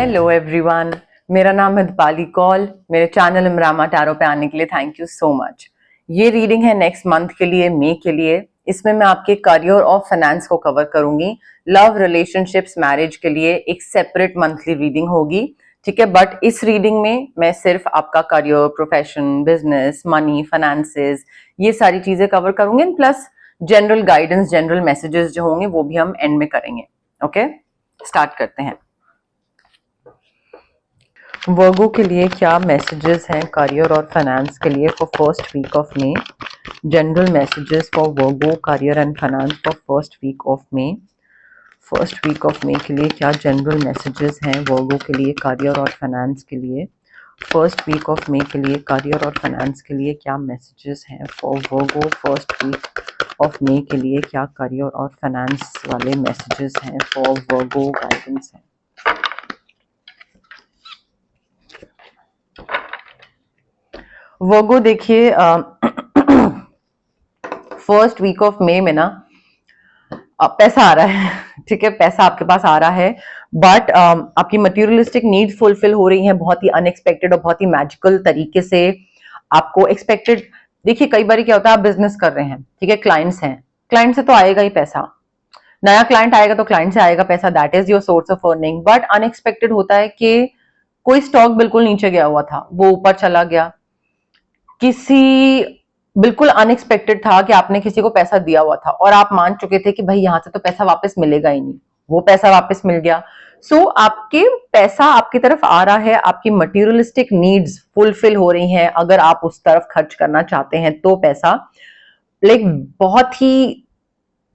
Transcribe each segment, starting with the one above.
Hello everyone, मेरा नाम है दीपाली कौल। मेरे चैनल इमरामा टैरो पे आने के लिए थैंक यू सो मच। ये रीडिंग है नेक्स्ट मंथ के लिए, मई के लिए। इसमें मैं आपके करियर और फाइनेंस को कवर करूंगी। लव, रिलेशनशिप्स, मैरिज के लिए एक सेपरेट मंथली रीडिंग होगी, ठीक है। बट इस रीडिंग में मैं सिर्फ आपका career, profession, business, money, finances, ये सारी चीजें कवर करूंगी। Plus general guidance, general messages जो होंगे वो भी हम एंड में करेंगे। ओके, स्टार्ट करते हैं। वर्गो के लिए क्या मैसेजेस हैं करियर और फाइनेंस के लिए for first week of May? General messages for Virgo career and finance for first week of May. First week of May के लिए क्या जनरल मैसेजेस हैं वर्गो के लिए करियर और फाइनेंस के लिए? फर्स्ट वीक ऑफ मई के लिए करियर और फाइनेंस के लिए क्या मैसेजेस हैं for Virgo? First week of May के लिए क्या करियर और फाइनेंस वाले मैसेजेस हैं फॉर वर्गो? गाइडेंस है। वर्गो देखिए, फर्स्ट वीक ऑफ मई में ना पैसा आ रहा है, ठीक है। पैसा आपके पास आ रहा है, बट आपकी मटेरियलिस्टिक नीड्स फुलफिल हो रही हैं बहुत ही अनएक्सपेक्टेड और बहुत ही मैजिकल तरीके से। आपको एक्सपेक्टेड, देखिए कई बार क्या होता है, आप बिजनेस कर रहे हैं, ठीक है, क्लाइंट्स हैं, क्लाइंट से तो आएगा ही पैसा, नया क्लाइंट आएगा तो क्लाइंट से आएगा पैसा, that is your source of earning. But unexpected होता है कि कोई स्टॉक बिल्कुल नीचे गया हुआ था, वो ऊपर चला गया। किसी बिल्कुल अनएक्सपेक्टेड था कि आपने किसी को पैसा दिया हुआ था और आप मान चुके थे कि भाई यहां से तो पैसा वापस मिलेगा ही नहीं, वो पैसा वापस मिल गया। सो आपके पैसा आपकी तरफ आ रहा है, आपकी मटेरियलिस्टिक नीड्स फुलफिल हो रही हैं। अगर आप उस तरफ खर्च करना चाहते हैं तो पैसा लाइक बहुत ही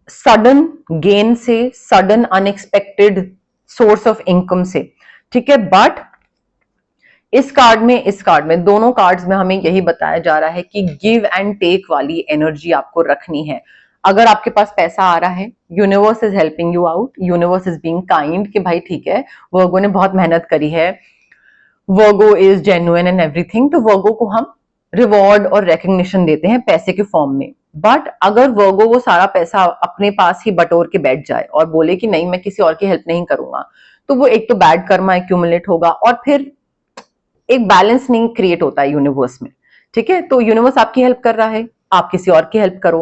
सडन गेन से, sudden unexpected source of income से, ठीक है। बट इस कार्ड में दोनों कार्ड्स में हमें यही बताया जा रहा है कि गिव एंड टेक वाली एनर्जी आपको रखनी है। अगर आपके पास पैसा आ रहा है, universe is helping you out, universe is being kind कि भाई ठीक है, वर्गो ने बहुत मेहनत करी है, वर्गो इज जेन्युइन एंड एवरीथिंग, तो वर्गो को हम रिवॉर्ड और रिकग्निशन देते हैं पैसे के फॉर्म में। बट अगर वर्गो वो सारा पैसा अपने पास ही बटोर के बैठ जाए और बोले कि नहीं मैं किसी और की हेल्प नहीं करूंगा, तो वो एक तो बैड कर्मा एक्यूमुलेट होगा और फिर एक बैलेंस नहीं क्रिएट होता है यूनिवर्स में, ठीक है। तो यूनिवर्स आपकी हेल्प कर रहा है, आप किसी और की हेल्प करो,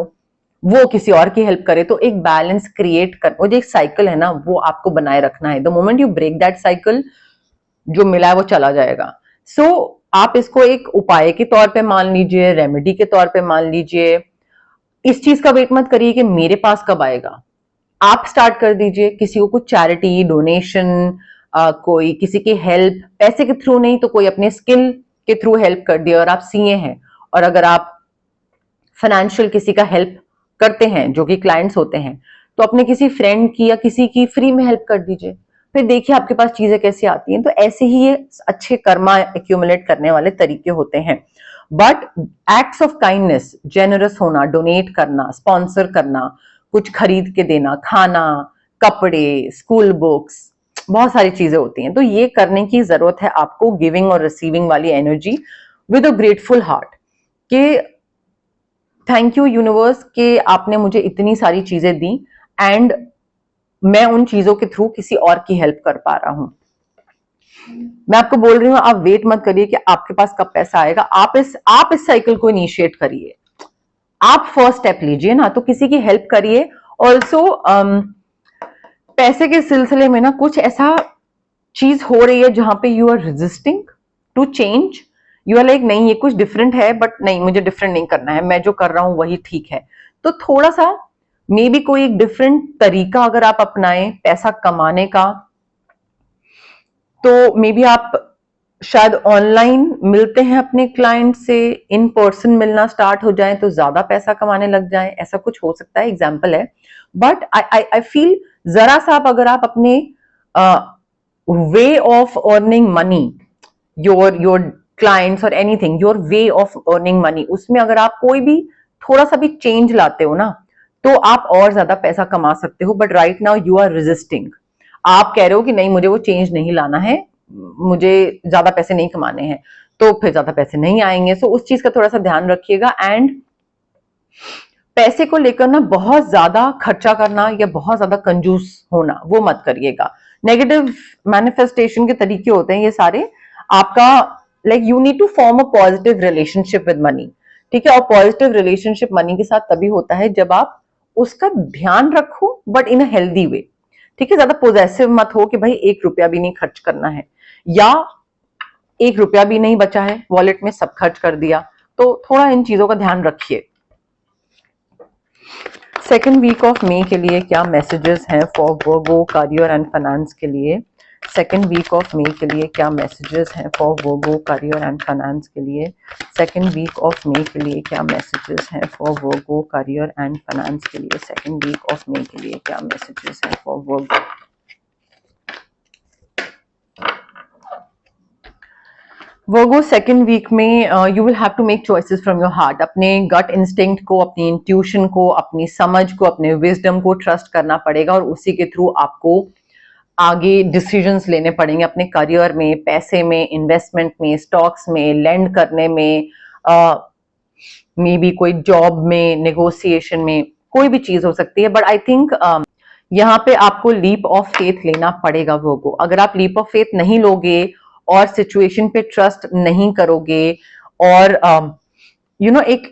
वो किसी और की हेल्प करे, तो एक बैलेंस क्रिएट कर, वो जो एक साइकिल है ना, वो आपको बनाए रखना है। The moment you break that cycle, जो मिला है वो चला जाएगा। सो आप इसको एक उपाय के तौर पे मान लीजिए, रेमेडी के तौर पे मान लीजिए। इस चीज का वेट मत करिए कि मेरे पास कब आएगा, आप स्टार्ट कर दीजिए। किसी को कुछ चैरिटी, डोनेशन, कोई किसी की हेल्प, पैसे के थ्रू नहीं तो कोई अपने स्किल के थ्रू हेल्प कर दिया। और आप सीए हैं और अगर आप फाइनेंशियल किसी का हेल्प करते हैं, जो कि क्लाइंट्स होते हैं, तो अपने किसी फ्रेंड की या किसी की फ्री में हेल्प कर दीजिए, फिर देखिए आपके पास चीजें कैसे आती हैं। तो ऐसे ही ये अच्छे कर्मा एक्यूमुलेट करने वाले तरीके होते हैं। But acts of kindness, generous होना, डोनेट करना, स्पॉन्सर करना, कुछ खरीद के देना, खाना, कपड़े, स्कूल बुक्स, बहुत सारी चीजें होती हैं। तो ये करने की जरूरत है आपको, गिविंग और रिसीविंग वाली energy with a grateful heart कि थैंक यू यूनिवर्स कि आपने मुझे इतनी सारी चीजें दी एंड मैं उन चीजों के थ्रू किसी और की हेल्प कर पा रहा हूं। मैं आपको बोल रही हूं, आप वेट मत करिए कि आपके पास कब पैसा आएगा, आप इस साइकिल को इनिशिएट करिए। आप फर्स्ट स्टेप लीजिए ना, तो किसी की हेल्प करिए। ऑल्सो पैसे के सिलसिले में ना कुछ ऐसा चीज हो रही है जहां पे you are resisting to change, you are like नहीं ये कुछ डिफरेंट है, बट नहीं मुझे डिफरेंट नहीं करना है, मैं जो कर रहा हूं वही ठीक है। तो थोड़ा सा मे बी कोई एक डिफरेंट तरीका अगर आप अपनाएं पैसा कमाने का, तो मे बी आप शायद ऑनलाइन मिलते हैं अपने क्लाइंट से, इन पर्सन मिलना स्टार्ट हो जाए तो ज्यादा पैसा कमाने लग जाए, ऐसा कुछ हो सकता है, एग्जाम्पल है। बट आई फील जरा सा अगर आप अपने way of earning money, your clients और anything, your way of earning money, उसमें अगर आप कोई भी थोड़ा सा भी चेंज लाते हो ना, तो आप और ज्यादा पैसा कमा सकते हो। But right now you are resisting, आप कह रहे हो कि नहीं मुझे वो चेंज नहीं लाना है, मुझे ज्यादा पैसे नहीं कमाने हैं, तो फिर ज्यादा पैसे नहीं आएंगे। सो उस चीज का थोड़ा सा ध्यान रखिएगा। एंड पैसे को लेकर ना बहुत ज्यादा खर्चा करना या बहुत ज्यादा कंजूस होना वो मत करिएगा। नेगेटिव मैनिफेस्टेशन के तरीके होते हैं ये सारे। आपका like you need to form a positive relationship with money, ठीक है। और पॉजिटिव रिलेशनशिप मनी के साथ तभी होता है जब आप उसका ध्यान रखो, but in a healthy way, ठीक है। ज्यादा पोजेसिव मत हो कि भाई 1 रुपया भी नहीं खर्च करना है, या 1 रुपया भी नहीं बचा है वॉलेट में, सब खर्च कर दिया। तो थोड़ा इन चीजों का ध्यान रखिए। सेकेंड वीक ऑफ मई के लिए क्या मैसेजेस हैं for Virgo career and finance के लिए? सेकेंड वीक ऑफ मई के लिए क्या मैसेजेस हैं for Virgo career and finance के लिए? सेकेंड वीक ऑफ मई के लिए क्या मैसेजेस हैं for Virgo career and finance के लिए? सेकेंड वीक ऑफ मई के लिए क्या मैसेजेस हैं for Virgo? Virgo second week में you will have to make choices from your heart. अपने गट इंस्टिंक्ट को, अपनी इंट्यूशन को, अपनी समझ को, अपने विजडम को ट्रस्ट करना पड़ेगा, और उसी के थ्रू आपको आगे डिसीजंस लेने पड़ेंगे अपने करियर में, पैसे में, इन्वेस्टमेंट में, स्टॉक्स में, लैंड करने में, मे बी कोई जॉब में, नेगोशिएशन में, कोई भी चीज हो सकती है। बट आई थिंक यहाँ पे आपको लीप ऑफ फेथ लेना पड़ेगा वर्गो। अगर आप लीप ऑफ फेथ नहीं लोगे और सिचुएशन पे ट्रस्ट नहीं करोगे, और एक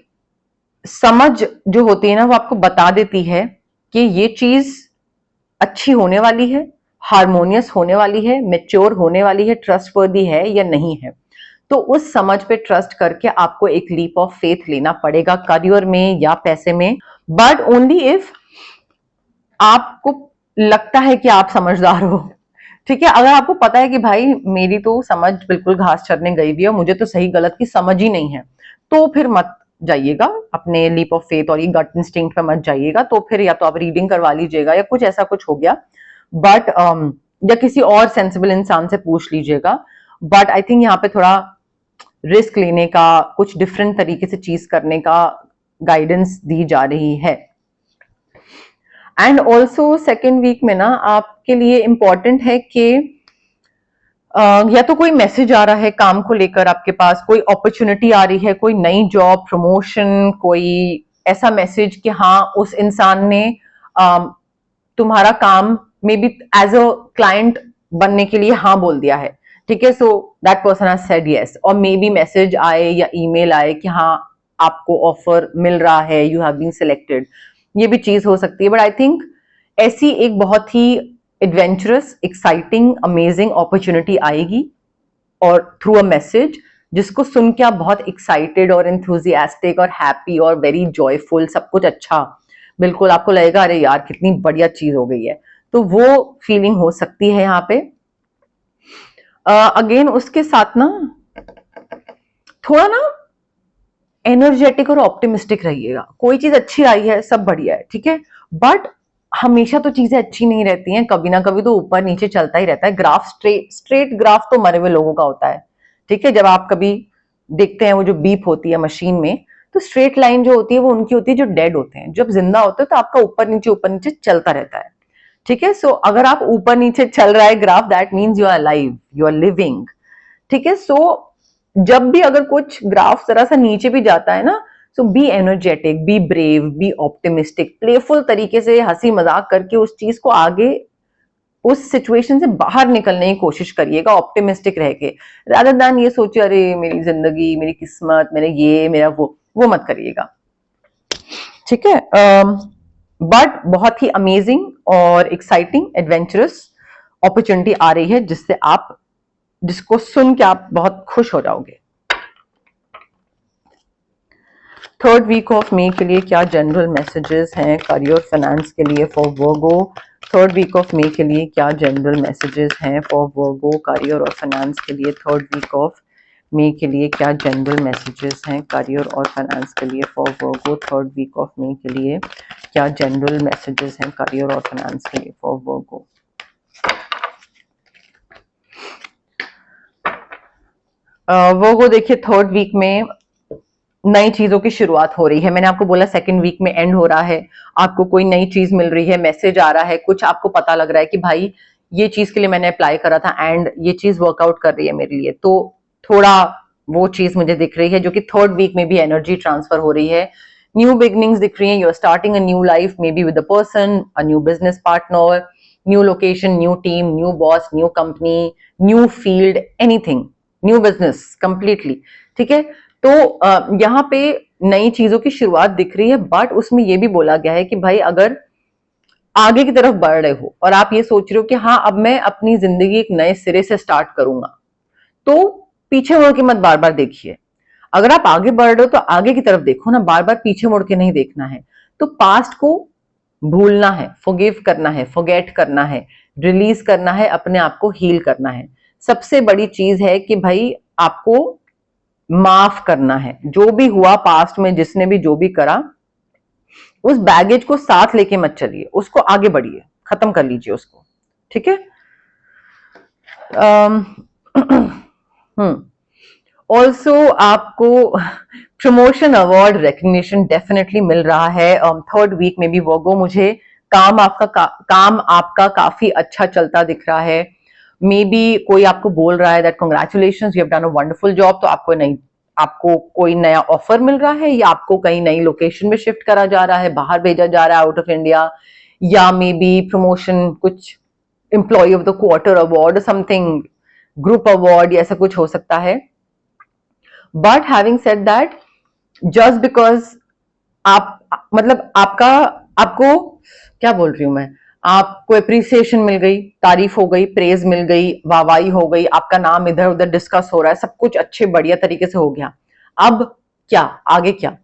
समझ जो होती है ना वो आपको बता देती है कि ये चीज अच्छी होने वाली है, हार्मोनियस होने वाली है, मेच्योर होने वाली है, ट्रस्टवर्दी है या नहीं है, तो उस समझ पे ट्रस्ट करके आपको एक लीप ऑफ फेथ लेना पड़ेगा करियर में या पैसे में। बट ओनली इफ आपको लगता है कि आप समझदार हो, ठीक है। अगर आपको पता है कि भाई मेरी तो समझ बिल्कुल घास चरने गई हुई है, मुझे तो सही गलत की समझ ही नहीं है, तो फिर मत जाइएगा अपने लीप ऑफ फेथ और ये गट इंस्टिंक्ट पे मत जाइएगा। तो फिर या तो आप रीडिंग करवा लीजिएगा या कुछ ऐसा कुछ हो गया, बट या किसी और सेंसिबल इंसान से पूछ लीजिएगा। बट आई थिंक यहाँ पे थोड़ा रिस्क लेने का, कुछ डिफरेंट तरीके से चीज करने का गाइडेंस दी जा रही है। एंड ऑल्सो सेकेंड वीक में ना आपके लिए इंपॉर्टेंट है कि या तो कोई मैसेज आ रहा है काम को लेकर, आपके पास कोई अपॉर्चुनिटी आ रही है, कोई नई जॉब, प्रमोशन, कोई ऐसा मैसेज कि हाँ उस इंसान ने तुम्हारा काम maybe as a client बनने के लिए हाँ बोल दिया है, ठीक है। So that person has said yes, और मे बी मैसेज आए या ईमेल आए कि हाँ आपको ऑफर मिल रहा है, यू हैव बीन सिलेक्टेड, ये भी चीज हो सकती है। बट आई थिंक ऐसी एक बहुत ही एडवेंचरस, एक्साइटिंग, अमेजिंग अपॉर्चुनिटी आएगी और थ्रू अ मैसेज, जिसको सुन के आप बहुत एक्साइटेड और एंथुजियास्टिक और हैप्पी और वेरी जॉयफुल, सब कुछ अच्छा, बिल्कुल आपको लगेगा अरे यार कितनी बढ़िया चीज हो गई है। तो वो फीलिंग हो सकती है यहाँ पे। अगेन उसके साथ ना थोड़ा ना एनर्जेटिक और ऑप्टिमिस्टिक रहिएगा। कोई चीज अच्छी आई है, सब बढ़िया है, ठीक है, बट हमेशा तो चीजें अच्छी नहीं रहती हैं, कभी ना कभी तो ऊपर नीचे चलता ही रहता है। ग्राफ स्ट्रेट ग्राफ तो मरे हुए लोगों का होता है, ठीक है। जब आप कभी देखते हैं वो जो बीप होती है मशीन में, तो स्ट्रेट लाइन जो होती है वो उनकी होती है जो डेड होते हैं। जब जिंदा होते हैं तो आपका ऊपर नीचे चलता रहता है, ठीक है। सो अगर आप ऊपर नीचे चल रहा है graph, that means you are alive, you are living, ठीक है। सो जब भी अगर कुछ ग्राफ जरा सा नीचे भी जाता है ना, so be energetic, be brave, be optimistic, playful तरीके से हंसी मजाक करके उस चीज को आगे, उस सिचुएशन से बाहर निकलने की कोशिश करिएगा ऑप्टिमिस्टिक रह के, रादर देन ये सोचिए अरे मेरी जिंदगी, मेरी किस्मत, मेरे ये मेरा वो मत करिएगा, ठीक है। बट बहुत ही अमेजिंग और एक्साइटिंग एडवेंचरस अपॉर्चुनिटी आ रही है जिसको सुन के आप बहुत खुश हो जाओगे। थर्ड वीक ऑफ मई के लिए क्या जनरल मैसेजेस हैं करियर फाइनेंस के लिए for Virgo? Third week of May के लिए क्या जनरल मैसेजेस हैं फॉर वर्गो करियर और फाइनेंस के लिए? थर्ड वीक ऑफ मई के लिए क्या जनरल मैसेजेस हैं करियर और फाइनेंस के लिए for Virgo? Third week of May के लिए क्या जनरल मैसेजेस हैं करियर और फाइनेंस के लिए फॉर वर्गो? वर्गो देखिए, थर्ड वीक में नई चीजों की शुरुआत हो रही है। मैंने आपको बोला सेकंड वीक में एंड हो रहा है, आपको कोई नई चीज मिल रही है, मैसेज आ रहा है, कुछ आपको पता लग रहा है कि भाई ये चीज के लिए मैंने अप्लाई करा था एंड ये चीज वर्कआउट कर रही है मेरे लिए। तो थोड़ा वो चीज मुझे दिख रही है जो कि थर्ड वीक में भी एनर्जी ट्रांसफर हो रही है। न्यू बिगनिंग्स दिख रही हैं, you are starting a new life, maybe with a person, a new business partner, new location, new team, new boss, new company, new field, anything, new business completely. ठीक है, तो यहाँ पे नई चीजों की शुरुआत दिख रही है, बट उसमें ये भी बोला गया है कि भाई अगर आगे की तरफ बढ़ रहे हो और आप ये सोच रहे हो कि हाँ अब मैं अपनी जिंदगी एक नए सिरे से स्टार्ट करूंगा, तो पीछे मुड़ के मत बार बार देखिए। अगर आप आगे बढ़ रहे हो तो आगे की तरफ देखो ना, बार बार पीछे मुड़ के नहीं देखना है। तो पास्ट को भूलना है, फॉरगिव करना है, फॉरगेट करना है, रिलीज करना है, अपने आप को हील करना है। सबसे बड़ी चीज है कि भाई आपको माफ करना है। जो भी हुआ पास्ट में, जिसने भी जो भी करा, उस बैगेज को साथ लेके मत चलिए, उसको आगे बढ़िए, खत्म कर लीजिए उसको। ठीक है। ऑल्सो आपको प्रमोशन, अवार्ड, रिकग्निशन डेफिनेटली मिल रहा है। थर्ड वीक में भी वर्गो मुझे काम आपका काफी अच्छा चलता दिख रहा है। मे बी कोई आपको बोल रहा है that congratulations, you have done a wonderful job, तो आपको कोई नया ऑफर मिल रहा है, या आपको कहीं नई लोकेशन में शिफ्ट करा जा रहा है, बाहर भेजा जा रहा है, आउट ऑफ इंडिया, या मे बी प्रमोशन, कुछ employ of the quarter award, something group award, या ऐसा कुछ हो सकता है। But having said that, just because आप मतलब आपको क्या बोल रही हूं मैं, आपको अप्रिसिएशन मिल गई, तारीफ हो गई, प्रेज मिल गई, वाहवाही हो गई, आपका नाम इधर उधर डिस्कस हो रहा है, सब कुछ अच्छे बढ़िया तरीके से हो गया। अब क्या, आगे क्या?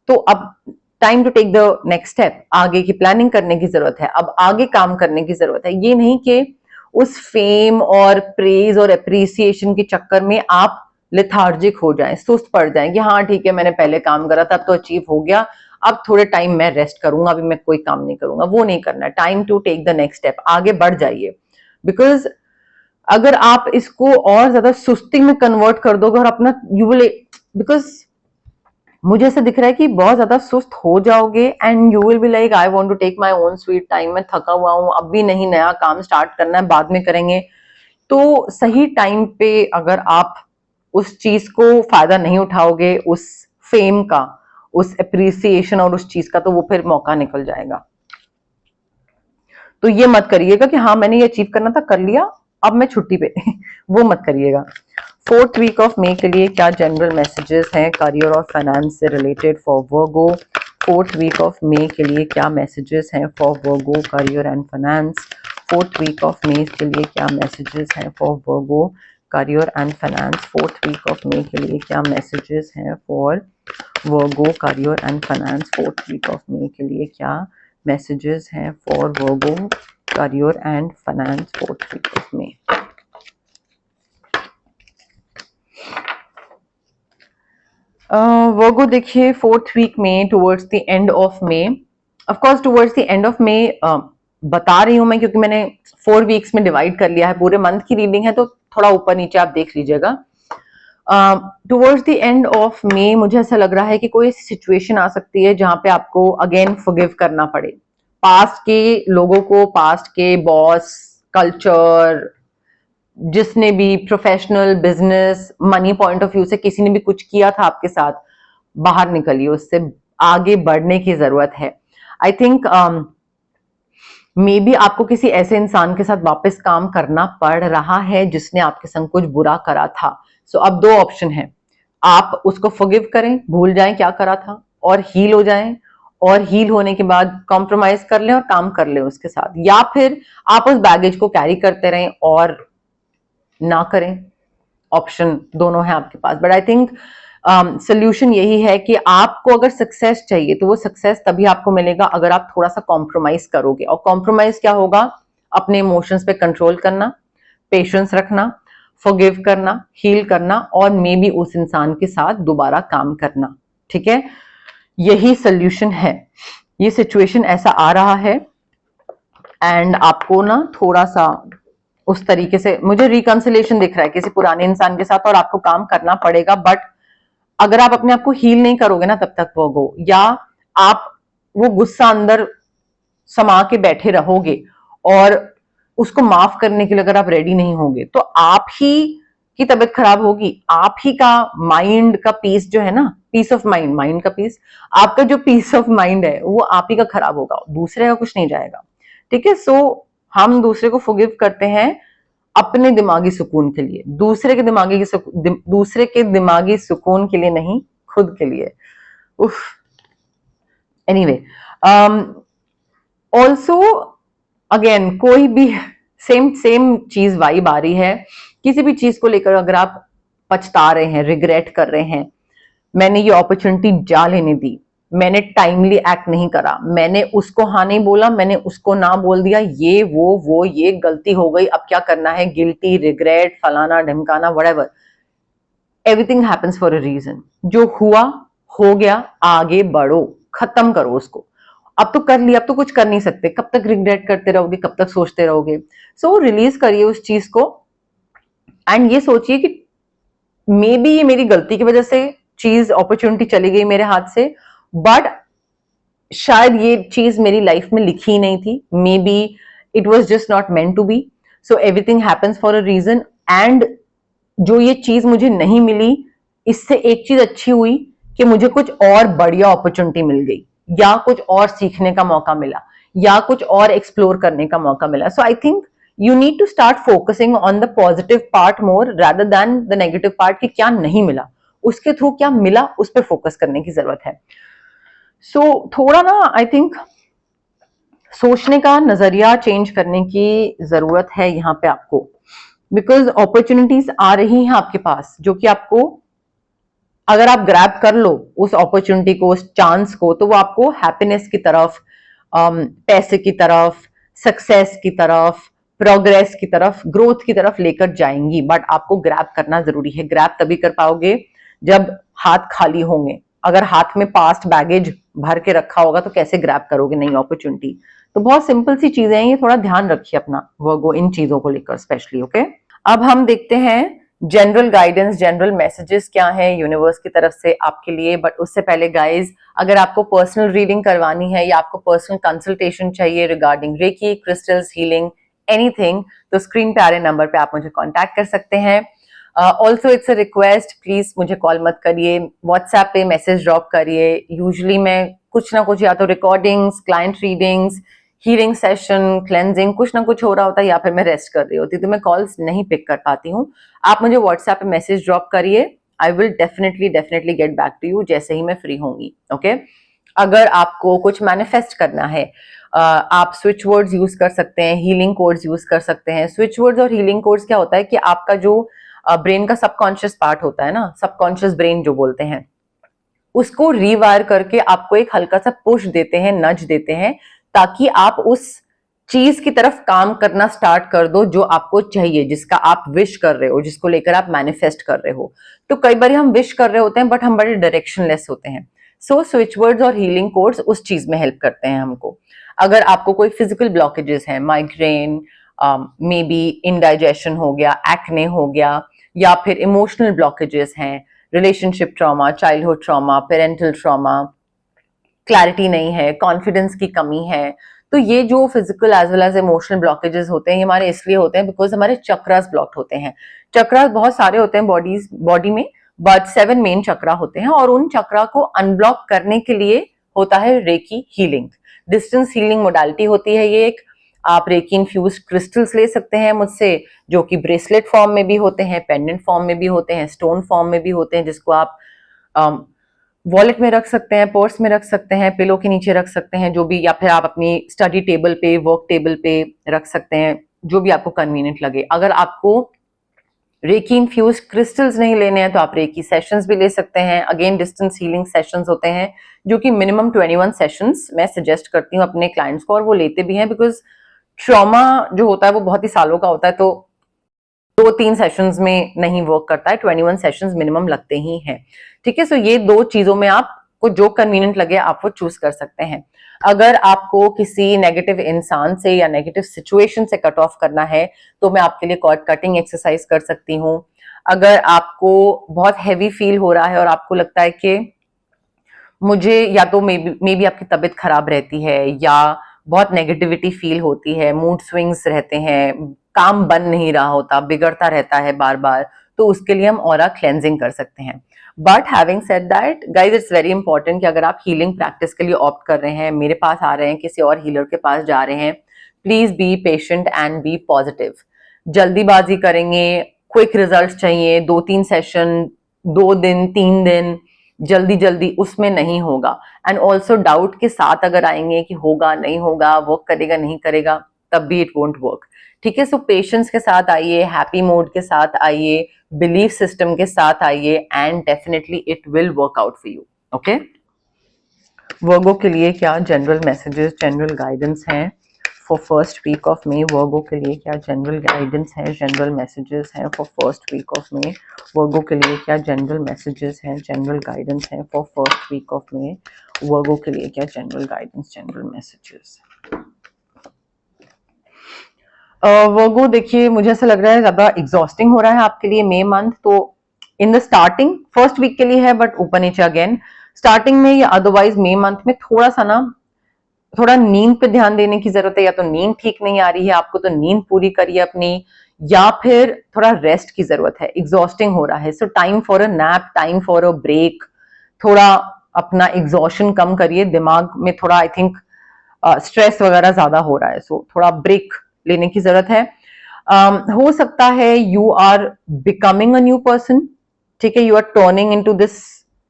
तो अब time to take the next step, आगे की प्लानिंग करने की जरूरत है, अब आगे काम करने की जरूरत है। ये नहीं कि उस फेम और प्रेज और अप्रिसिएशन के चक्कर में आप लेथार्जिक हो जाएं, सुस्त पड़ जाएं कि हाँ ठीक है मैंने पहले काम करा था, अब तो अचीव हो गया, अब थोड़े टाइम मैं रेस्ट करूंगा, अभी मैं कोई काम नहीं करूंगा। वो नहीं करना है। Time to take the next step, आगे बढ़ जाइए। बिकॉज अगर आप इसको और ज्यादा सुस्ती में कन्वर्ट कर दोगे और अपना यू विल, बिकॉज मुझे ऐसा दिख रहा है कि बहुत ज्यादा सुस्त हो जाओगे and you will be like I want to take my own sweet time, मैं थका हुआ हूं, अब भी नहीं, नया काम स्टार्ट करना है, बाद में करेंगे। तो सही टाइम पे अगर आप उस चीज को फायदा नहीं उठाओगे, उस फेम का, उस अप्रिसिएशन और उस चीज का, तो वो फिर मौका निकल जाएगा। तो ये मत करिएगा कि हाँ मैंने ये अचीव करना था, कर लिया, अब मैं छुट्टी पे वो मत करिएगा। फोर्थ वीक ऑफ मे के लिए क्या जनरल मैसेजेस हैं करियर और फाइनेंस से related for Virgo? Fourth week of May के लिए क्या मैसेजेस हैं for Virgo career and finance? Fourth week of May के लिए क्या मैसेजेस हैं for Virgo career and finance? Fourth week of May के लिए क्या मैसेजेस हैं for Virgo career and finance? Fourth week of May के लिए क्या मैसेजेस हैं for Virgo career and finance? Fourth week of May. Virgo देखिए फोर्थ वीक में towards the end of May, of course towards the end of May बता रही हूं मैं क्योंकि मैंने 4 वीक्स में डिवाइड कर लिया है, पूरे मंथ की रीडिंग है तो थोड़ा ऊपर नीचे आप देख लीजिएगा। टुवर्ड्स द एंड ऑफ मे मुझे ऐसा लग रहा है कि कोई ऐसी सिचुएशन आ सकती है जहां पे आपको अगेन फॉरगिव करना पड़े, पास्ट के लोगों को, पास्ट के बॉस, कल्चर, जिसने भी professional, business, money point of view से किसी ने भी कुछ किया था आपके साथ, बाहर निकलिए उससे, आगे बढ़ने की जरूरत है। आई थिंक मे बी आपको किसी ऐसे इंसान के साथ वापस काम करना पड़ रहा है जिसने आपके संग कुछ बुरा करा था। सो अब 2 ऑप्शन है, आप उसको फॉरगिव करें, भूल जाएं क्या करा था और हील हो जाएं, और हील होने के बाद कॉम्प्रोमाइज कर लें और काम कर लें उसके साथ, या फिर आप उस बैगेज को कैरी करते रहें और ना करें। ऑप्शन दोनों है आपके पास, बट आई थिंक सोल्यूशन यही है कि आपको अगर सक्सेस चाहिए तो वो सक्सेस तभी आपको मिलेगा अगर आप थोड़ा सा कॉम्प्रोमाइज करोगे। और कॉम्प्रोमाइज क्या होगा? अपने इमोशंस पे कंट्रोल करना, पेशेंस रखना, फॉरगिव करना, हील करना, और मे बी उस इंसान के साथ दोबारा काम करना। ठीक है, यही सोल्यूशन है। ये सिचुएशन ऐसा आ रहा है एंड आपको ना थोड़ा सा उस तरीके से, मुझे रिकंसिलेशन दिख रहा है किसी पुराने इंसान के साथ, और आपको काम करना पड़ेगा। बट अगर आप अपने आप को हील नहीं करोगे ना तब तक वो, या आप वो गुस्सा अंदर समा के बैठे रहोगे और उसको माफ करने के लिए अगर आप रेडी नहीं होगे, तो आप ही की तबीयत खराब होगी, आप ही का माइंड का पीस जो है ना, पीस ऑफ माइंड, माइंड का पीस, आपका जो पीस ऑफ माइंड है वो आप ही का खराब होगा, दूसरे का कुछ नहीं जाएगा। ठीक है, सो हम दूसरे को फॉरगिव करते हैं अपने दिमागी सुकून के लिए, दूसरे के दिमागी सुकून के लिए नहीं, खुद के लिए। उफ, एनीवे, ऑल्सो अगेन कोई भी सेम सेम चीज वाइब आ रही है, किसी भी चीज को लेकर अगर आप पछता रहे हैं, रिग्रेट कर रहे हैं, मैंने ये अपॉर्चुनिटी जा लेने दी, मैंने टाइमली एक्ट नहीं करा, मैंने उसको हाँ नहीं बोला, मैंने उसको ना बोल दिया, ये वो ये गलती हो गई, अब क्या करना है, गिल्टी, रिग्रेट, फलाना ढमकाना, whatever, everything happens for a reason. जो हुआ हो गया, आगे बढ़ो, खत्म करो उसको। अब तो कर लिया, अब तो कुछ कर नहीं सकते, कब तक रिग्रेट करते रहोगे, कब तक सोचते रहोगे। सो रिलीज करिए उस चीज को एंड ये सोचिए कि मे बी ये मेरी गलती की वजह से चीज, अपॉर्चुनिटी चली गई मेरे हाथ से, बट शायद ये चीज मेरी लाइफ में लिखी नहीं थी, maybe it was just not meant to be, so everything happens for a reason. And जो ये चीज मुझे नहीं मिली, इससे एक चीज अच्छी हुई कि मुझे कुछ और बढ़िया अपॉर्चुनिटी मिल गई, या कुछ और सीखने का मौका मिला, या कुछ और एक्सप्लोर करने का मौका मिला। So I think you need to start focusing on the positive part more rather than the negative part कि क्या नहीं मिला, उसके थ्रू क्या मिला, उस पर फोकस करने की जरूरत है। सो थोड़ा ना आई थिंक सोचने का नजरिया चेंज करने की जरूरत है यहाँ पे आपको, बिकॉज अपॉर्चुनिटीज आ रही हैं आपके पास, जो कि आपको, अगर आप ग्रैब कर लो उस अपॉर्चुनिटी को, उस चांस को, तो वो आपको हैप्पीनेस की तरफ, पैसे की तरफ, सक्सेस की तरफ, प्रोग्रेस की तरफ, ग्रोथ की तरफ लेकर जाएंगी। बट आपको ग्रैब करना जरूरी है। ग्रैब तभी कर पाओगे जब हाथ खाली होंगे। अगर हाथ में पास्ट बैगेज भर के रखा होगा तो कैसे ग्रैब करोगे नई अपॉर्चुनिटी। तो बहुत सिंपल सी चीजें हैं ये, थोड़ा ध्यान रखिए अपना वो इन चीजों को लेकर स्पेशली। ओके, अब हम देखते हैं जनरल गाइडेंस, जनरल मैसेजेस क्या है यूनिवर्स की तरफ से आपके लिए। बट उससे पहले गाइज, अगर आपको पर्सनल रीडिंग करवानी है या आपको पर्सनल कंसल्टेशन चाहिए regarding reiki, crystals, healing, anything, तो स्क्रीन पे आ रहे नंबर पे आप मुझे कांटेक्ट कर सकते हैं। Also it's a request, please मुझे कॉल मत करिए, व्हाट्सएप पे मैसेज ड्रॉप करिए। यूजुअली मैं कुछ ना कुछ, या तो recordings, client readings, healing session, cleansing, कुछ ना कुछ हो रहा होता है, या फिर मैं रेस्ट कर रही होती, तो मैं कॉल्स नहीं पिक कर पाती हूँ। आप मुझे व्हाट्सएप पे मैसेज ड्रॉप करिए, I will definitely get back to you जैसे ही मैं फ्री होंगी। ओके, अगर आपको कुछ मैनिफेस्ट करना है, आप स्विच वर्ड्स यूज कर सकते हैं, हीलिंग कोड्स यूज कर सकते हैं। स्विच वर्ड्स और हीलिंग कोड्स क्या होता है कि आपका जो ब्रेन का सबकॉन्शियस पार्ट होता है ना, सबकॉन्शियस ब्रेन जो बोलते हैं, उसको रीवायर करके आपको एक हल्का सा पुश देते हैं, नज देते हैं, ताकि आप उस चीज की तरफ काम करना स्टार्ट कर दो जो आपको चाहिए, जिसका आप विश कर रहे हो, जिसको लेकर आप मैनिफेस्ट कर रहे हो। तो कई बार हम विश कर रहे होते हैं बट हम बड़े डायरेक्शनलेस होते हैं। सो स्विच वर्ड्स और हीलिंग कोड्स उस चीज में हेल्प करते हैं हमको। अगर आपको कोई फिजिकल ब्लॉकेजेस हैं, माइग्रेन, मे बी इंडाइजेशन हो गया, एक्ने हो गया, या फिर इमोशनल ब्लॉकेजेस हैं, relationship trauma, childhood trauma, parental trauma, clarity नहीं है, कॉन्फिडेंस की कमी है, तो ये जो physical as well as emotional blockages होते हैं, ये हमारे इसलिए होते हैं बिकॉज हमारे चक्रास ब्लॉक्ड होते हैं। चक्रास बहुत सारे होते हैं बॉडी में, बट 7 मेन चक्रा होते हैं, और उन चक्रा को अनब्लॉक करने के लिए होता है recce healing. Distance healing modality होती है ये एक। आप रेकी इन्फ्यूज क्रिस्टल्स ले सकते हैं मुझसे, जो कि ब्रेसलेट फॉर्म में भी होते हैं, पेंडेंट फॉर्म में भी होते हैं, स्टोन फॉर्म में भी होते हैं, जिसको आप वॉलेट में रख सकते हैं, पर्स में रख सकते हैं, पिलो के नीचे रख सकते हैं, जो भी, या फिर आप अपनी स्टडी टेबल पे, वर्क टेबल पे रख सकते हैं, जो भी आपको कन्वीनियंट लगे। अगर आपको रेकी इन्फ्यूज क्रिस्टल्स नहीं लेने हैं तो आप रेकी सेशंस भी ले सकते हैं। अगेन डिस्टेंस हीलिंग सेशंस होते हैं, जो कि मिनिमम 21 सेशंस मैं सजेस्ट करती हूँ अपने क्लाइंट्स को, और वो लेते भी हैं बिकॉज ट्रॉमा जो होता है वो बहुत ही सालों का होता है, तो 2-3 सेशंस में नहीं वर्क करता है, 21 सेशंस मिनिमम लगते ही हैं। ठीक है, सो ये 2 चीजों में आपको जो कन्वीनियंट लगे आप वो चूज कर सकते हैं। अगर आपको किसी नेगेटिव इंसान से या नेगेटिव सिचुएशन से कट ऑफ करना है तो मैं आपके लिए कॉर्ड कटिंग एक्सरसाइज कर सकती हूँ। अगर आपको बहुत हैवी फील हो रहा है और आपको लगता है कि मुझे, या तो मे बी आपकी तबीयत खराब रहती है, या बहुत नेगेटिविटी फील होती है, मूड स्विंग्स रहते हैं, काम बन नहीं रहा होता, बिगड़ता रहता है बार बार, तो उसके लिए हम ऑरा क्लेंजिंग कर सकते हैं। But having said that guys, it's very important कि अगर आप हीलिंग प्रैक्टिस के लिए ऑप्ट कर रहे हैं, मेरे पास आ रहे हैं, किसी और हीलर के पास जा रहे हैं, please be patient and be positive. जल्दीबाजी करेंगे, क्विक रिजल्ट चाहिए, 2-3 सेशन, 2 दिन 3 दिन, जल्दी जल्दी, उसमें नहीं होगा। एंड ऑल्सो डाउट के साथ अगर आएंगे कि होगा नहीं होगा, वर्क करेगा नहीं करेगा, तब भी इट वोंट वर्क। ठीक है, सो पेशेंस के साथ आइए, हैप्पी मूड के साथ आइए, बिलीफ सिस्टम के साथ आइए, and definitely it will work out for you. Okay, Virgo के लिए क्या जनरल मैसेजेस, जनरल गाइडेंस हैं for first week of May? Virgo के लिए क्या जनरल गाइडेंस है, जनरल मैसेजेस हैं for first week of May? Virgo के लिए क्या जनरल मैसेजेस हैं, जनरल गाइडेंस हैं for first week of May? Virgo के लिए क्या general guidance, general messages? Virgo देखिए, मुझे ऐसा लग रहा है ज्यादा एग्जॉस्टिंग हो रहा है आपके लिए मे मंथ। तो in the starting first week के लिए है, बट ऊपर नीचे अगेन स्टार्टिंग में या अदरवाइज मे मंथ में थोड़ा सा ना, थोड़ा नींद पे ध्यान देने की जरूरत है। या तो नींद ठीक नहीं आ रही है आपको, तो नींद पूरी करिए अपनी, या फिर थोड़ा रेस्ट की जरूरत है, एग्जॉस्टिंग हो रहा है। So time for a nap, time for a break, थोड़ा अपना एग्जॉशन कम करिए। दिमाग में थोड़ा आई थिंक स्ट्रेस वगैरह ज्यादा हो रहा है, सो थोड़ा ब्रेक लेने की जरूरत है। हो सकता है you are becoming a new person, ठीक है, you are turning into this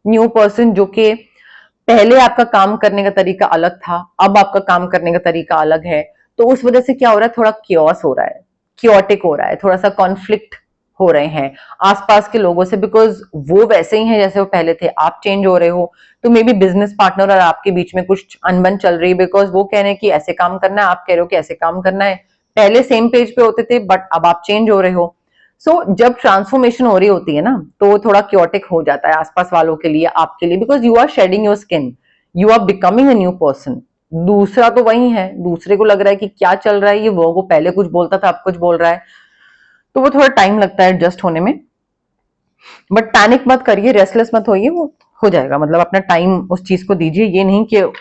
new person, जो कि पहले आपका काम करने का तरीका अलग था, अब आपका काम करने का तरीका अलग है। तो उस वजह से क्या हो रहा है, थोड़ा क्योस हो रहा है, क्योटिक हो रहा है, थोड़ा सा कॉन्फ्लिक्ट हो रहे हैं आसपास के लोगों से, बिकॉज वो वैसे ही हैं जैसे वो पहले थे, आप चेंज हो रहे हो। तो मे बी बिजनेस पार्टनर और आपके बीच में कुछ अनबन चल रही है, बिकॉज वो कह रहे हैं कि ऐसे काम करना है, आप कह रहे हो कि ऐसे काम करना है। पहले सेम पेज पे होते थे, बट अब आप चेंज हो रहे हो। सो जब ट्रांसफॉर्मेशन हो रही होती है ना, तो थोड़ा क्योटिक हो जाता है आसपास वालों के लिए, आपके लिए, because you are shedding your skin, you are becoming a new person. दूसरा तो वही है, दूसरे को लग रहा है कि क्या चल रहा है, ये वो पहले कुछ बोलता था अब कुछ बोल रहा है, तो वो थोड़ा टाइम लगता है एडजस्ट होने में। बट पैनिक मत करिए, रेस्टलेस मत होइए, वो हो जाएगा। मतलब अपना टाइम उस चीज को दीजिए, ये नहीं कि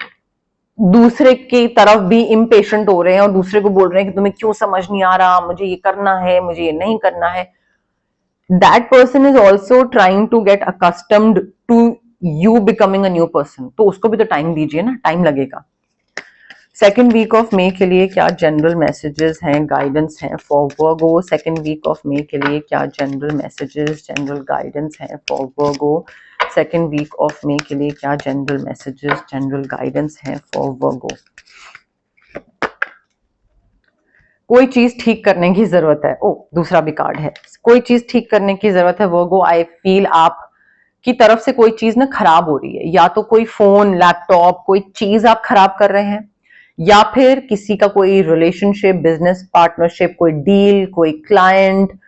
दूसरे की तरफ भी इम्पेशेंट हो रहे हैं और दूसरे को बोल रहे हैं कि तुम्हें क्यों समझ नहीं आ रहा, मुझे ये करना है, मुझे ये नहीं करना है। That person is also trying to get accustomed to you becoming a new person, तो उसको भी तो टाइम दीजिए ना, टाइम लगेगा। सेकेंड वीक ऑफ मे के लिए क्या जनरल मैसेजेस हैं, गाइडेंस हैं for Virgo? Second week of May के लिए क्या जनरल मैसेजेस, जनरल गाइडेंस हैं for Virgo? Second week of May के लिए क्या जनरल मैसेजेस, जनरल गाइडेंस हैं फॉर वर्गो? कोई चीज ठीक करने की जरूरत है। ओ, दूसरा भी कार्ड है, कोई चीज ठीक करने की जरूरत है वर्गो। आई फील आप की तरफ से कोई चीज ना खराब हो रही है, या तो कोई फोन, लैपटॉप, कोई चीज आप खराब कर रहे हैं, या फिर किसी का कोई रिलेशनशिप, बिजनेस पार्टनरशिप, कोई डील, कोई क्लाइंट,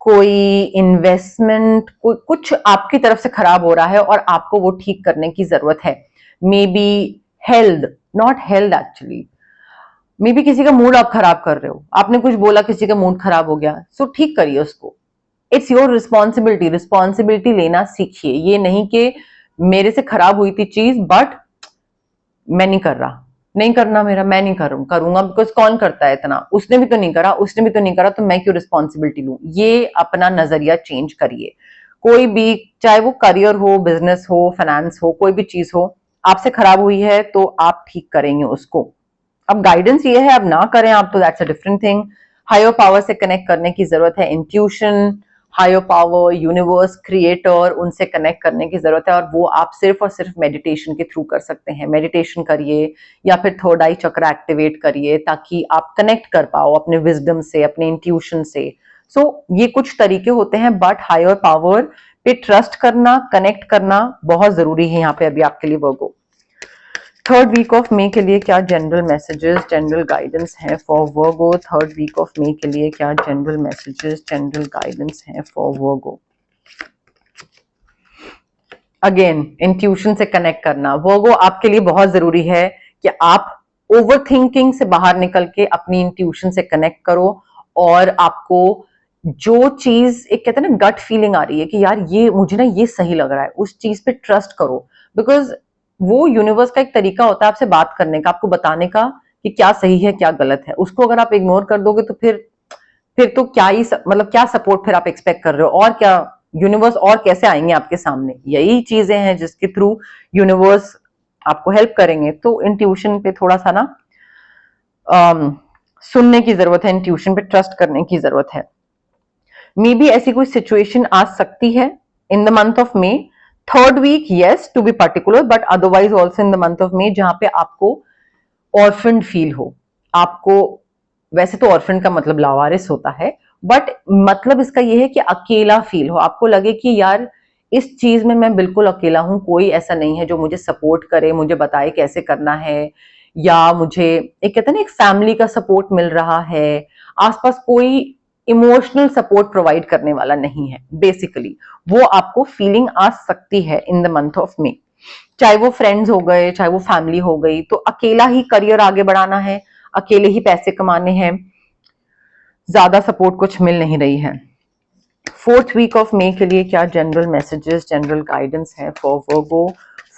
कोई इन्वेस्टमेंट, कोई कुछ आपकी तरफ से खराब हो रहा है और आपको वो ठीक करने की जरूरत है। May be health, not health actually, may be किसी का मूड आप खराब कर रहे हो, आपने कुछ बोला, किसी का मूड खराब हो गया, सो ठीक करिए उसको। इट्स योर रिस्पॉन्सिबिलिटी, रिस्पॉन्सिबिलिटी लेना सीखिए। ये नहीं कि मेरे से खराब हुई थी चीज, बट मैं नहीं कर रहा, नहीं करना मेरा, मैं नहीं करूंगा, बिकॉज कौन करता है इतना, उसने भी तो नहीं करा, उसने भी तो नहीं करा, तो मैं क्यों रिस्पॉन्सिबिलिटी लूं। ये अपना नजरिया चेंज करिए। कोई भी, चाहे वो करियर हो, बिजनेस हो, फाइनेंस हो, कोई भी चीज हो, आपसे खराब हुई है तो आप ठीक करेंगे उसको। अब गाइडेंस ये है, अब ना करें आप, तो that's a different thing. Higher power से कनेक्ट करने की जरूरत है, intuition, higher power, universe, creator, उनसे कनेक्ट करने की जरूरत है, और वो आप सिर्फ और सिर्फ मेडिटेशन के थ्रू कर सकते हैं। मेडिटेशन करिए या फिर थर्ड आई चक्र एक्टिवेट करिए, ताकि आप कनेक्ट कर पाओ अपने विजडम से, अपने इंट्यूशन से। सो ये कुछ तरीके होते हैं, बट हायर पावर पे ट्रस्ट करना, कनेक्ट करना बहुत जरूरी है यहाँ पे अभी आपके लिए Virgo. Third week of May के लिए क्या जनरल मैसेजेस, जनरल गाइडेंस है for Virgo? Third week of May के लिए क्या जनरल मैसेजेस, जनरल गाइडेंस है फॉर वर्गो? अगेन इंट्यूशन से कनेक्ट करना वर्गो आपके लिए बहुत जरूरी है, कि आप ओवर थिंकिंग से बाहर निकल के अपनी इंट्यूशन से कनेक्ट करो, और आपको जो चीज, एक कहते हैं ना गट फीलिंग आ रही है कि यार ये मुझे ना ये सही लग रहा है, उस चीज पे ट्रस्ट करो। बिकॉज वो यूनिवर्स का एक तरीका होता है आपसे बात करने का, आपको बताने का कि क्या सही है क्या गलत है। उसको अगर आप इग्नोर कर दोगे तो फिर फिर तो क्या ही मतलब क्या सपोर्ट फिर आप एक्सपेक्ट कर रहे हो, और क्या यूनिवर्स और कैसे आएंगे आपके सामने। यही चीजें हैं जिसके थ्रू यूनिवर्स आपको हेल्प करेंगे। तो इंट्यूशन पे थोड़ा सा ना सुनने की जरूरत है, इंट्यूशन पे ट्रस्ट करने की जरूरत है। मे बी ऐसी कोई सिचुएशन आ सकती है in the month of May, third week, yes to be particular, but otherwise also in the month of May, जहां पे आपको ऑर्फन फील हो। आपको, वैसे तो ऑर्फन का मतलब लावारिस होता है, बट मतलब इसका यह है कि अकेला फील हो, आपको लगे कि यार इस चीज में मैं बिल्कुल अकेला हूं, कोई ऐसा नहीं है जो मुझे सपोर्ट करे, मुझे बताए कैसे करना है, या मुझे एक कहते हैं ना एक फैमिली का सपोर्ट मिल रहा है, आसपास कोई इमोशनल सपोर्ट प्रोवाइड करने वाला नहीं है बेसिकली, वो आपको फीलिंग आ सकती है इन द मंथ ऑफ मे। चाहे वो फ्रेंड्स हो गए, चाहे वो फैमिली हो गई, तो अकेला ही करियर आगे बढ़ाना है, अकेले ही पैसे कमाने हैं, ज्यादा सपोर्ट कुछ मिल नहीं रही है। फोर्थ वीक ऑफ मे के लिए क्या जनरल मैसेजेस, जनरल गाइडेंस है for Virgo.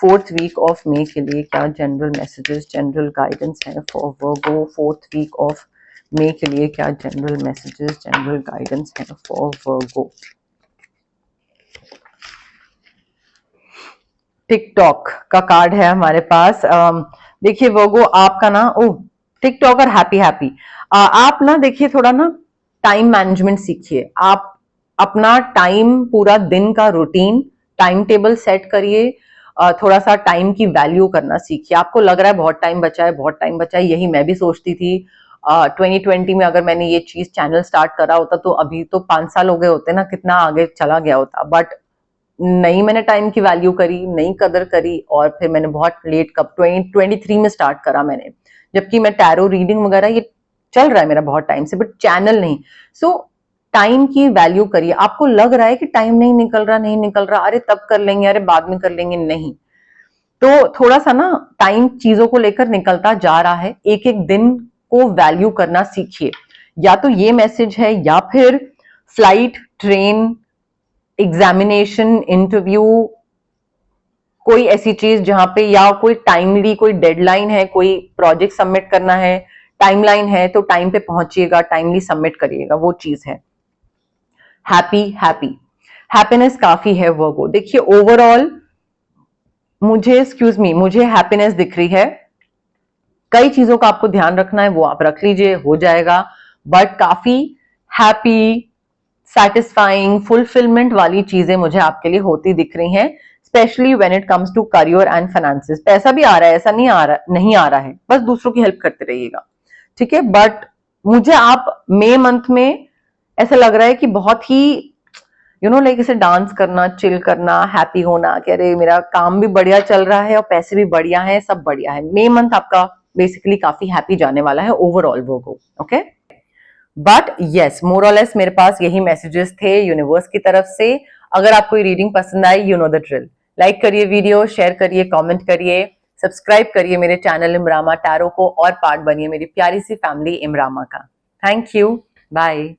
Fourth week of May के लिए क्या जनरल मैसेजेस, जनरल गाइडेंस है for Virgo. Fourth week of May के लिए क्या जनरल मैसेजेस, जनरल गाइडेंस है फॉर वर्गो। टिकटॉक का कार्ड है हमारे पास। देखिए वर्गो आपका ना, ओह टिकटॉक और हैप्पी हैप्पी, आप ना देखिए थोड़ा ना टाइम मैनेजमेंट सीखिए। आप अपना टाइम, पूरा दिन का रूटीन टाइम टेबल सेट करिए, थोड़ा सा टाइम की वैल्यू करना सीखिए। आपको लग रहा है बहुत टाइम बचा है, बहुत टाइम बचा है, यही मैं भी सोचती थी। 2020 में अगर मैंने ये चीज चैनल स्टार्ट करा होता तो अभी तो 5 साल हो गए होते ना, कितना आगे चला गया होता। बट नहीं, मैंने टाइम की वैल्यू करी, नहीं कदर करी, और फिर मैंने बहुत लेट, कब 2023 में स्टार्ट करा मैंने, जबकि मैं टैरो रीडिंग वगैरह ये चल रहा है मेरा बहुत टाइम से, बट चैनल नहीं। सो टाइम की वैल्यू करिए। आपको लग रहा है कि टाइम नहीं निकल रहा, नहीं निकल रहा, अरे तब कर लेंगे, अरे बाद में कर लेंगे, नहीं। तो थोड़ा सा ना टाइम चीजों को लेकर निकलता जा रहा है, एक एक दिन को वैल्यू करना सीखिए। या तो ये मैसेज है, या फिर फ्लाइट, ट्रेन, एग्जामिनेशन, इंटरव्यू, कोई ऐसी चीज जहां पे, या कोई टाइमली कोई डेडलाइन है, कोई प्रोजेक्ट सबमिट करना है, टाइमलाइन है, तो टाइम पे पहुंचिएगा, टाइमली सबमिट करिएगा, वो चीज है। हैप्पी हैप्पी, हैप्पीनेस काफी है वर्गो। देखिए ओवरऑल मुझे, एक्सक्यूज मी, मुझे हैप्पीनेस दिख रही है। कई चीजों का आपको ध्यान रखना है, वो आप रख लीजिए, हो जाएगा, बट काफी हैप्पी, सैटिस्फाइंग, फुलफिलमेंट वाली चीजें मुझे आपके लिए होती दिख रही हैं, specially when it comes to career and finances. पैसा भी आ रहा है, ऐसा नहीं आ रहा, नहीं आ रहा है, बस दूसरों की हेल्प करते रहिएगा, ठीक है। बट मुझे आप मई मंथ में ऐसा लग रहा है कि बहुत ही लाइक इसे डांस करना, चिल करना, हैप्पी होना कि अरे मेरा काम भी बढ़िया चल रहा है और पैसे भी बढ़िया है, सब बढ़िया है। मई मंथ आपका बेसिकली काफी हैप्पी जाने वाला है overall Virgo, okay. But yes, more और लेस मेरे पास यही मैसेजेस थे यूनिवर्स की तरफ से। अगर आपको ये रीडिंग पसंद आई, you know the drill, like करिए वीडियो, शेयर करिए, कमेंट करिए, सब्सक्राइब करिए मेरे चैनल इमरामा टैरो को, और पार्ट बनिए मेरी प्यारी सी फैमिली इमरामा का। Thank you, bye.